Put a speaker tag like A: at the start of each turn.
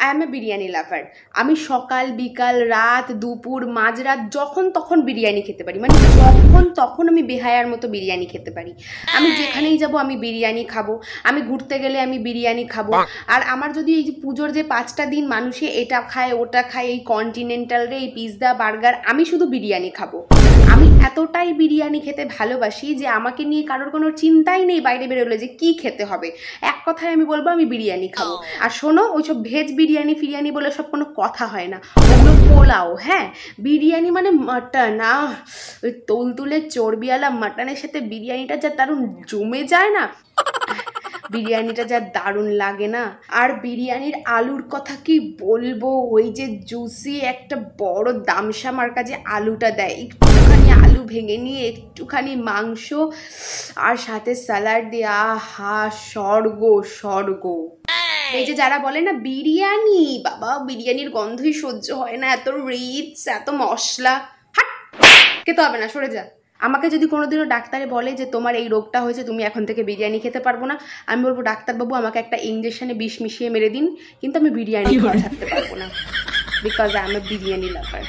A: I M A biryani লাভার। আমি সকাল বিকাল রাত দুপুর মাঝরাত যখন তখন বিরিয়ানি খেতে পারি, মানে যখন তখন আমি বেহায়ার মতো বিরিয়ানি খেতে পারি। আমি যেখানেই যাব আমি বিরিয়ানি খাবো, আমি ঘুরতে গেলে আমি বিরিয়ানি খাবো। আর আমার যদি এই যে পুজোর যে 5টা দিন মানুষে এটা খায় ওটা খায়, এই কন্টিনেন্টাল রে, এই পিৎজা বার্গার, আমি শুধু বিরিয়ানি খাবো। আমি এতটাই বিরিয়ানি খেতে ভালোবাসি যে আমাকে নিয়ে কারোর কোনো চিন্তাই নেই বাইরে বেরোলে যে কি খেতে হবে। এক কথায় আমি বলবো আমি বিরিয়ানি খাবো। আর শোনো, ওইসব ভেজ বিরিয়ানি ফিরিয়ানি বলে সব কোনো কথা হয় না, ওগুলো পোলাও। হ্যাঁ, বিরিয়ানি মানে মাটন। ওই তুলতুলে চর্বিওয়ালা মাটনের সাথে বিরিয়ানিটা যা দারুণ জমে যায় না, বিরিয়ানিটা যা দারুণ লাগে না। আর বিরিয়ানির আলুর কথা কি বলবো, ওই যে জুসি একটা বড় দামসা মার্কা যে আলুটা দেয়, একটুখানি আলু ভেঙে নিয়ে একটুখানি মাংস আর সাথে স্যালাড দিয়ে, আহা স্বর্গ স্বর্গ। এই যে যারা বলে না বিরিয়ানি, বাবা বিরিয়ানির গন্ধই সহ্য হয় না, এত রিচ এত মশলা, হাট, খেতে হবে না, সরে যা। আমাকে যদি কোনোদিনও ডাক্তারে বলে যে তোমার এই রোগটা হয়েছে, তুমি এখন থেকে বিরিয়ানি খেতে পারবো না, আমি বলবো ডাক্তারবাবু আমাকে একটা ইঞ্জেকশনে বিষ মিশিয়ে মেরে দিন, কিন্তু আমি বিরিয়ানি খাওয়া ছাড়তে পারবো না, because I M A biryani lover.